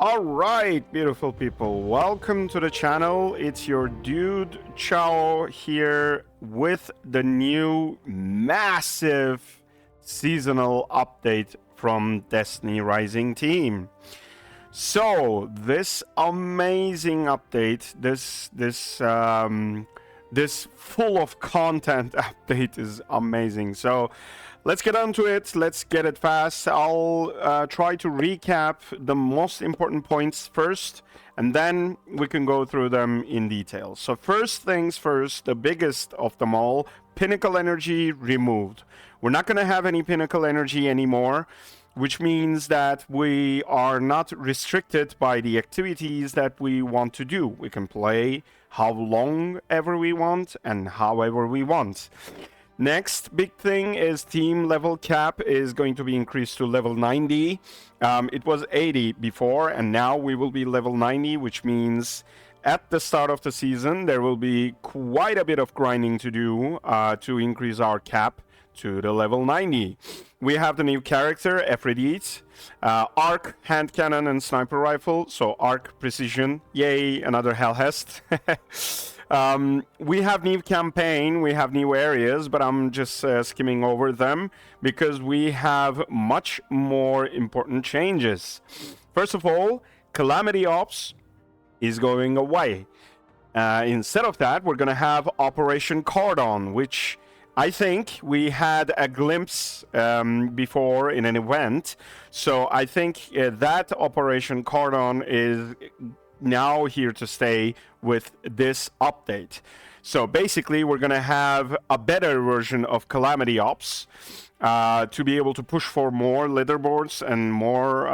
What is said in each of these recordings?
All right, beautiful people, welcome to the channel. It's your dude Chao here with the new massive seasonal update from Destiny Rising team. So this amazing update, this full of content update is amazing. So let's get on to it. Let's get it fast. I'll try to recap the most important points first, and then we can go through them in detail. So first things first, the biggest of them all, Pinnacle Energy removed. We're not going to have any Pinnacle Energy anymore, which means that we are not restricted by the activities that we want to do. We can play how long ever we want and however we want. Next big thing is team level cap is going to be increased to level 90. It was 80 before, and now we will be level 90, which means at the start of the season there will be quite a bit of grinding to do to increase our cap to the level 90. We have the new character, Aphrodite, arc, hand cannon, and sniper rifle. So arc, precision, yay, another Hellhest. We have new campaign, we have new areas, but I'm just skimming over them because we have much more important changes. First of all, Calamity Ops is going away. Instead of that, we're going to have Operation Cordon, which I think we had a glimpse before in an event. So I think that Operation Cordon is now here to stay with this update. So basically, we're going to have a better version of Calamity Ops to be able to push for more leaderboards and more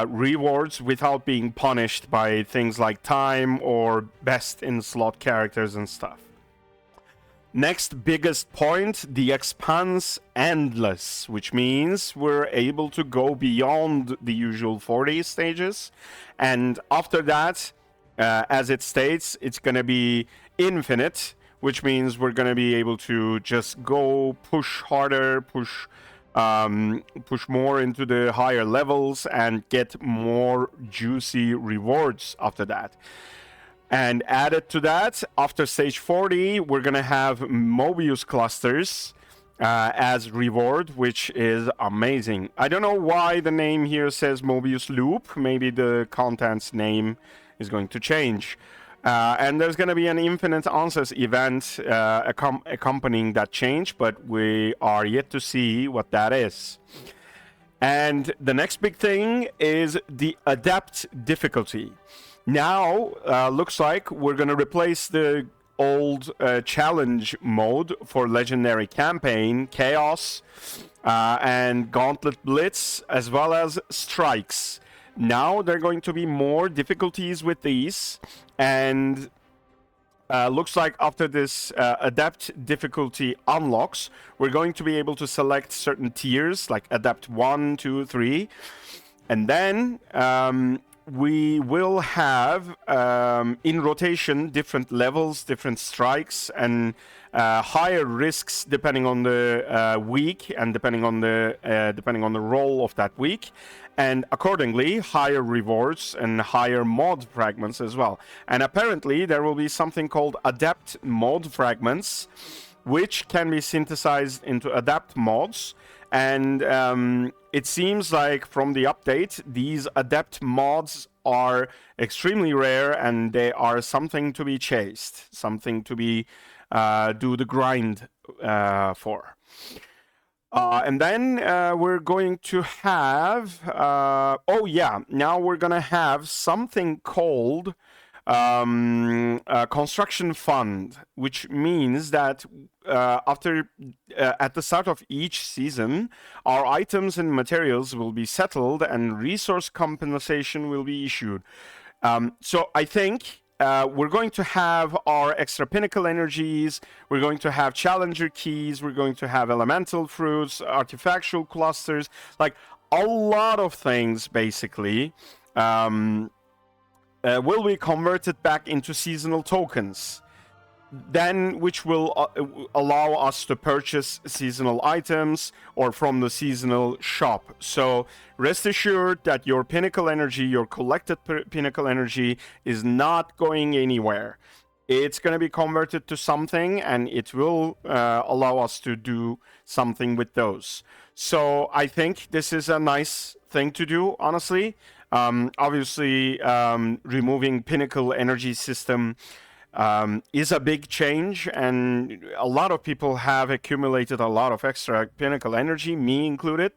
rewards without being punished by things like time or best in slot characters and stuff. Next biggest point, the Expanse Endless, which means we're able to go beyond the usual 40 stages. And after that, as it states, it's going to be infinite, which means we're going to be able to just go push harder, push more into the higher levels and get more juicy rewards after that. And added to that, after stage 40, we're going to have Mobius clusters as reward, which is amazing. I don't know why the name here says Mobius loop. Maybe the content's name is going to change. And there's going to be an Infinite Answers event accompanying that change, but we are yet to see what that is. And the next big thing is the Adept difficulty. Now, looks like we're going to replace the old challenge mode for Legendary Campaign, Chaos, and Gauntlet Blitz, as well as Strikes. Now, there are going to be more difficulties with these, and looks like after this Adept difficulty unlocks, we're going to be able to select certain tiers, like Adept 1, 2, 3, and then we will have in rotation different levels, different strikes, and higher risks depending on the week and depending on the role of that week, and accordingly higher rewards and higher mod fragments as well. And apparently there will be something called Adept mod fragments, which can be synthesized into Adept mods. And it seems like from the update, these Adept mods are extremely rare, and they are something to be chased, something to be do the grind for. And then we're going to have, now we're going to have something called construction fund, which means that after at the start of each season, our items and materials will be settled and resource compensation will be issued. So I think we're going to have our extra pinnacle energies, we're going to have challenger keys, we're going to have elemental fruits, artifactual clusters, like a lot of things basically will be converted back into seasonal tokens. then which will allow us to purchase seasonal items or from the seasonal shop. So rest assured that your pinnacle energy, your collected pinnacle energy, is not going anywhere. It's going to be converted to something, and it will allow us to do something with those. So I think this is a nice thing to do, honestly. Obviously, removing pinnacle energy system is a big change, and a lot of people have accumulated a lot of extra pinnacle energy, me included.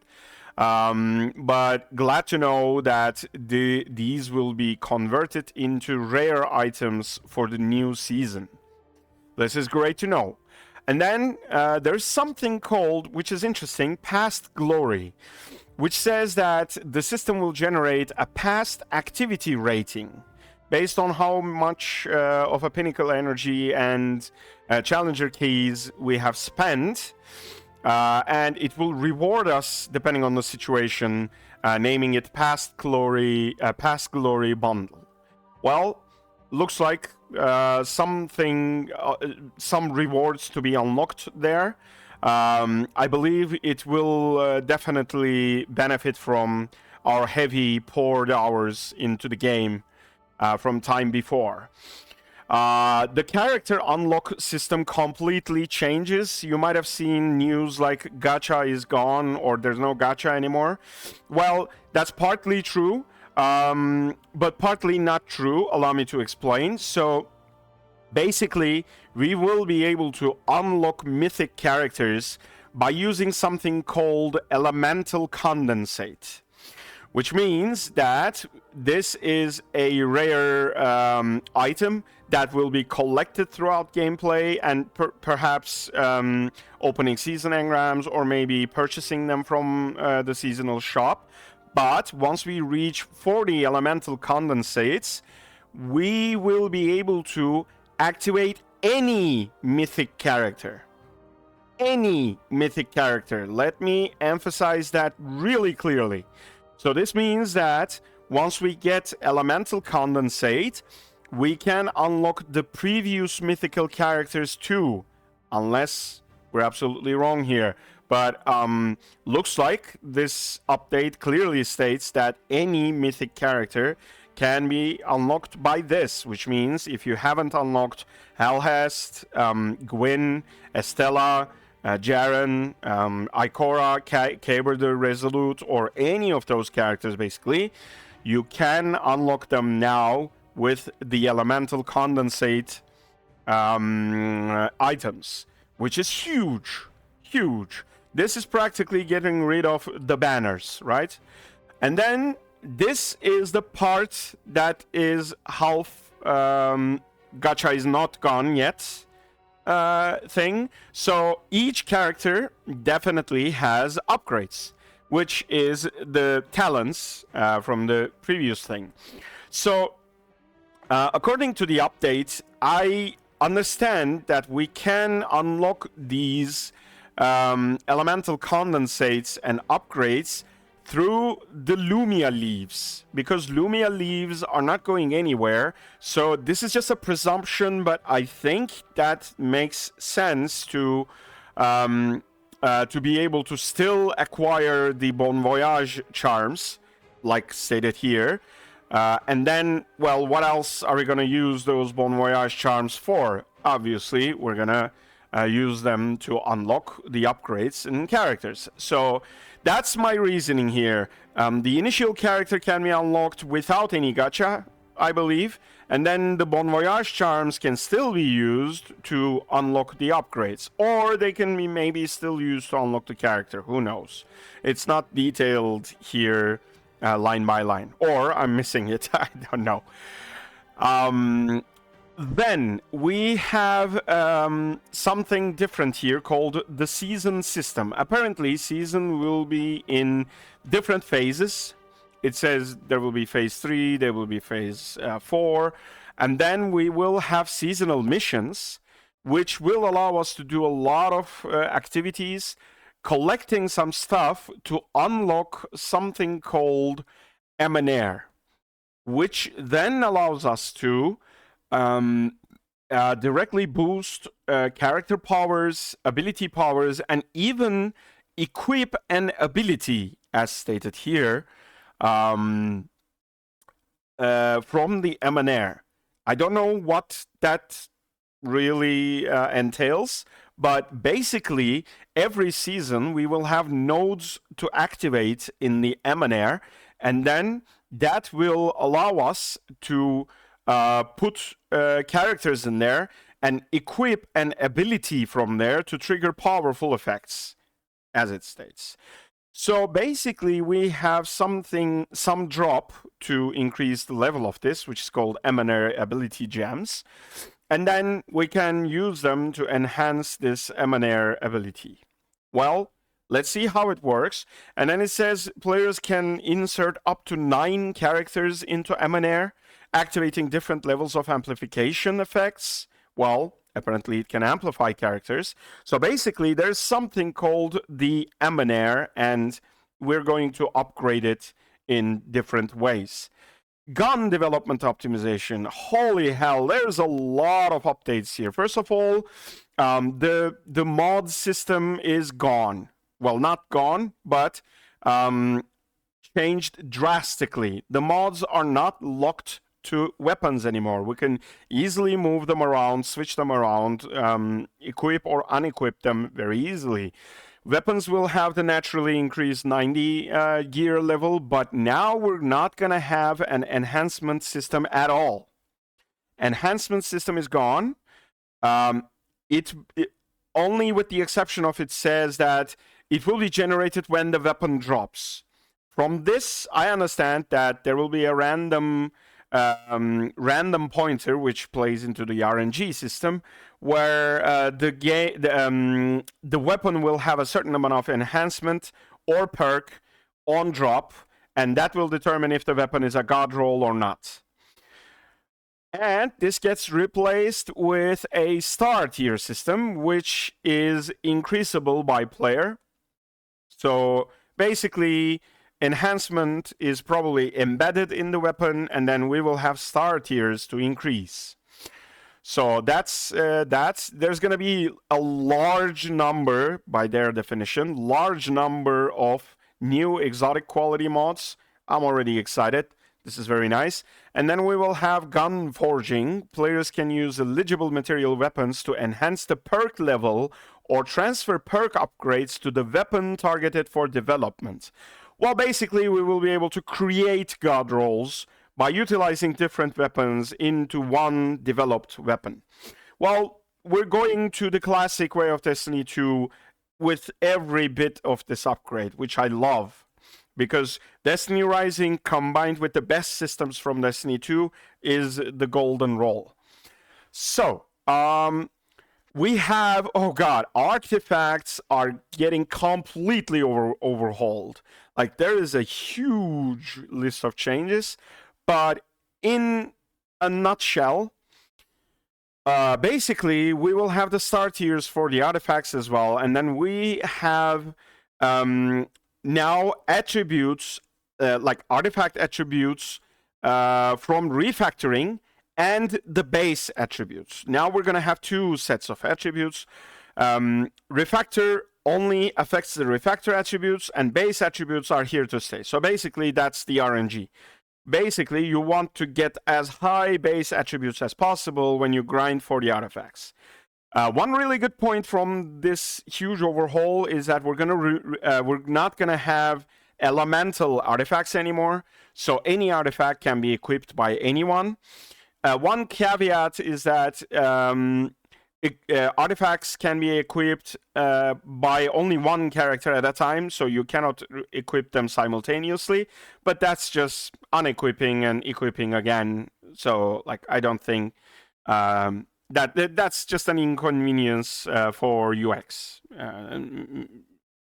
But glad to know that these will be converted into rare items for the new season. This is great to know. And then there's something called, which is interesting, past glory, which says that the system will generate a past activity rating based on how much of a pinnacle energy and challenger keys we have spent. And it will reward us depending on the situation, naming it past glory bundle. Well, looks like some rewards to be unlocked there. I believe it will definitely benefit from our heavy poured hours into the game from time before. The character unlock system completely changes. You might have seen news like gacha is gone or there's no gacha anymore. Well, that's partly true, but partly not true. Allow me to explain. So basically, we will be able to unlock mythic characters by using something called elemental condensate, which means that this is a rare item that will be collected throughout gameplay and perhaps opening season engrams or maybe purchasing them from the seasonal shop. But once we reach 40 elemental condensates, we will be able to activate any mythic character. Any mythic character. Let me emphasize that really clearly. So this means that once we get elemental condensate, we can unlock the previous mythical characters too, unless we're absolutely wrong here. But looks like this update clearly states that any mythic character can be unlocked by this, which means if you haven't unlocked Helhest, Gwyn, Estella, Jaren, Ikora, Caber the Resolute, or any of those characters, basically, you can unlock them now with the elemental condensate items, which is huge, huge. This is practically getting rid of the banners, right? And then this is the part that is half gacha is not gone yet thing. So each character definitely has upgrades, which is the talents from the previous thing. So according to the update, I understand that we can unlock these elemental condensates and upgrades through the Lumia leaves, because Lumia leaves are not going anywhere. So this is just a presumption, but I think that makes sense to be able to still acquire the Bon Voyage charms, like stated here. And then, well, what else are we going to use those Bon Voyage charms for? Obviously, we're going to use them to unlock the upgrades in characters. So that's my reasoning here. The initial character can be unlocked without any gacha, I believe. And then the Bon Voyage charms can still be used to unlock the upgrades. Or they can be maybe still used to unlock the character. Who knows? It's not detailed here line by line. Or I'm missing it. I don't know. Then we have something different here called the season system. Apparently, season will be in different phases. It says there will be phase 3, there will be phase 4, and then we will have seasonal missions, which will allow us to do a lot of activities, collecting some stuff to unlock something called Emanair, which then allows us to directly boost character powers, ability powers, and even equip an ability, as stated here, um, from the Emanair. I don't know what that really entails, but basically, every season we will have nodes to activate in the Emanair, and then that will allow us to put characters in there and equip an ability from there to trigger powerful effects, as it states. So basically, we have some drop to increase the level of this, which is called Emanair ability gems. And then we can use them to enhance this Emanair ability. Well, let's see how it works. And then it says players can insert up to 9 characters into Emanair, activating different levels of amplification effects. Well, apparently it can amplify characters. So basically, there's something called the Emanair, and we're going to upgrade it in different ways. Gun development optimization. Holy hell, there's a lot of updates here. First of all, the mod system is gone. Well, not gone, but changed drastically. The mods are not locked to weapons anymore. We can easily move them around, switch them around, equip or unequip them very easily. Weapons will have the naturally increased 90 gear level, but now we're not going to have an enhancement system at all. Enhancement system is gone. It only with the exception of it says that it will be generated when the weapon drops. From this, I understand that there will be a random pointer which plays into the RNG system, where the weapon will have a certain amount of enhancement or perk on drop, and that will determine if the weapon is a god roll or not. And this gets replaced with a star tier system, which is increasable by player. So basically, enhancement is probably embedded in the weapon, and then we will have star tiers to increase. So that's there's going to be a large number, by their definition, large number of new exotic quality mods. I'm already excited. This is very nice. And then we will have gun forging. Players can use eligible material weapons to enhance the perk level or transfer perk upgrades to the weapon targeted for development. Well, basically, we will be able to create god rolls by utilizing different weapons into one developed weapon. Well, we're going to the classic way of Destiny 2 with every bit of this upgrade, which I love. Because Destiny Rising combined with the best systems from Destiny 2 is the golden roll. So, we have, oh god, artifacts are getting completely overhauled. Like, there is a huge list of changes, but in a nutshell, basically, we will have the star tiers for the artifacts as well, and then we have now attributes, like artifact attributes from refactoring, and the base attributes. Now we're going to have 2 sets of attributes. Refactor only affects the refactor attributes, and base attributes are here to stay. So basically, that's the RNG. Basically, you want to get as high base attributes as possible when you grind for the artifacts. One really good point from this huge overhaul is that we're not gonna have elemental artifacts anymore. So any artifact can be equipped by anyone. One caveat is that artifacts can be equipped by only one character at a time, so you cannot equip them simultaneously. But that's just unequipping and equipping again. So, like, I don't think that's just an inconvenience for UX,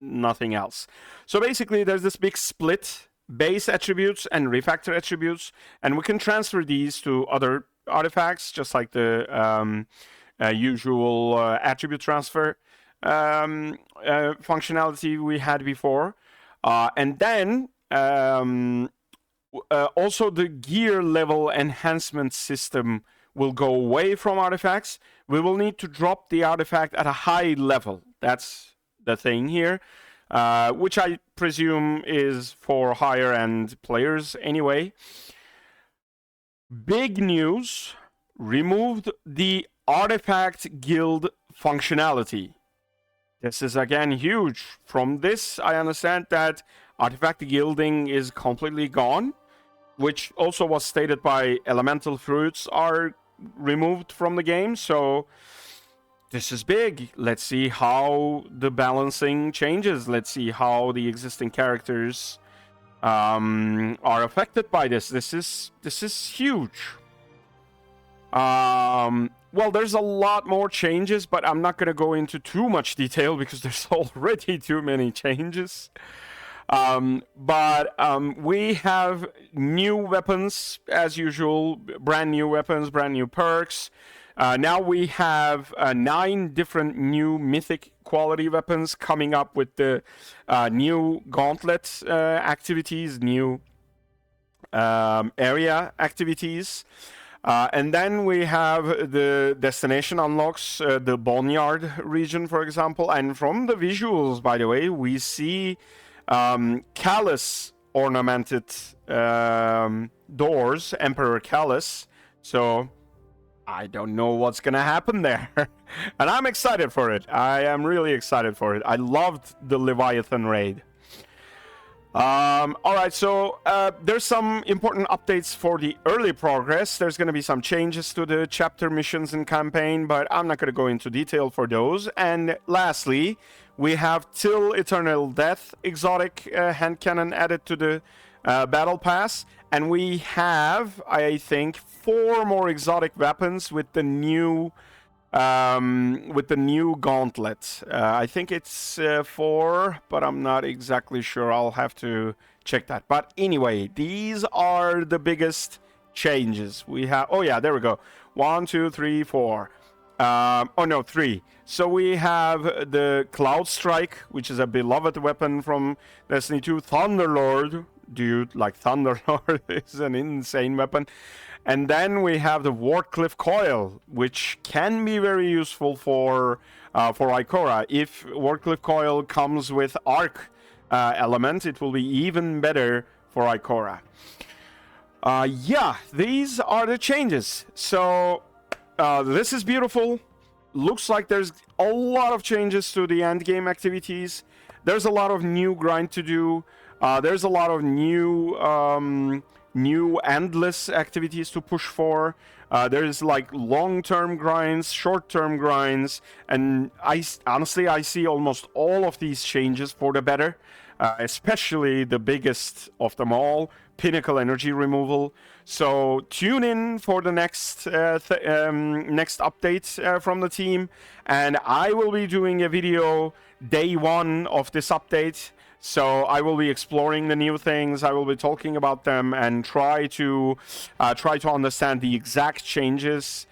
nothing else. So basically, there's this big split: base attributes and refactor attributes, and we can transfer these to other artifacts, just like the usual attribute transfer functionality we had before. And then also the gear level enhancement system will go away from artifacts. We will need to drop the artifact at a high level. That's the thing here, which I presume is for higher end players anyway. Big news, removed the artifact guild functionality. This is again huge. From this, I understand that artifact guilding is completely gone, which also was stated by elemental fruits are removed from the game. So this is big. Let's see how the balancing changes. Let's see how the existing characters are affected by this. This is huge. Well, there's a lot more changes, but I'm not going to go into too much detail because there's already too many changes. But we have new weapons, as usual, brand new weapons, brand new perks. Now we have 9 different new mythic quality weapons coming up with the new gauntlet activities, new area activities. And then we have the destination unlocks, the Boneyard region, for example. And from the visuals, by the way, we see Callus ornamented doors, Emperor Callus. So I don't know what's going to happen there. And I'm excited for it. I am really excited for it. I loved the Leviathan raid. All right, so there's some important updates for the early progress. There's going to be some changes to the chapter missions and campaign, but I'm not going to go into detail for those. And lastly, we have Till Eternal Death exotic hand cannon added to the battle pass, and we have, I think, 4 more exotic weapons with the new gauntlet. I think it's 4, but I'm not exactly sure. I'll have to check that. But anyway, these are the biggest changes. We have, oh yeah, there we go. 1, 2, 3, 4. Oh no, 3. So we have the Cloud Strike, which is a beloved weapon from Destiny 2. Thunderlord, dude, like Thunderlord is an insane weapon. And then we have the Wardcliff Coil, which can be very useful for Ikora. If Wardcliff Coil comes with Arc element, it will be even better for Ikora. Yeah, these are the changes. So this is beautiful. Looks like there's a lot of changes to the endgame activities. There's a lot of new grind to do. There's a lot of new endless activities to push for. There's like long-term grinds, short-term grinds, and honestly I see almost all of these changes for the better, especially the biggest of them all, Pinnacle Energy Removal. So tune in for the next next update from the team, and I will be doing a video day 1 of this update. So I will be exploring the new things. I will be talking about them and try to understand the exact changes.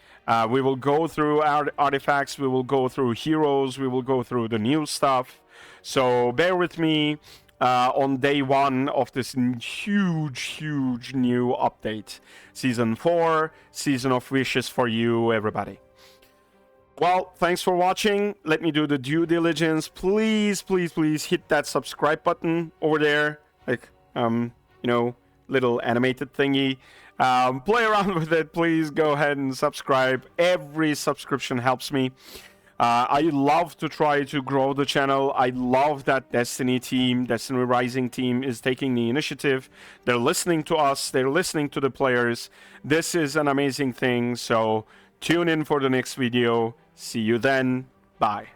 We will go through artifacts. We will go through heroes. We will go through the new stuff. So bear with me on day 1 of this huge new update. Season 4, Season of Wishes for you, everybody. Well, thanks for watching. Let me do the due diligence. Please hit that subscribe button over there. Like, you know, little animated thingy. Play around with it. Please go ahead and subscribe. Every subscription helps me. I love to try to grow the channel. I love that Destiny Rising team is taking the initiative. They're listening to us. They're listening to the players. This is an amazing thing. So tune in for the next video. See you then. Bye.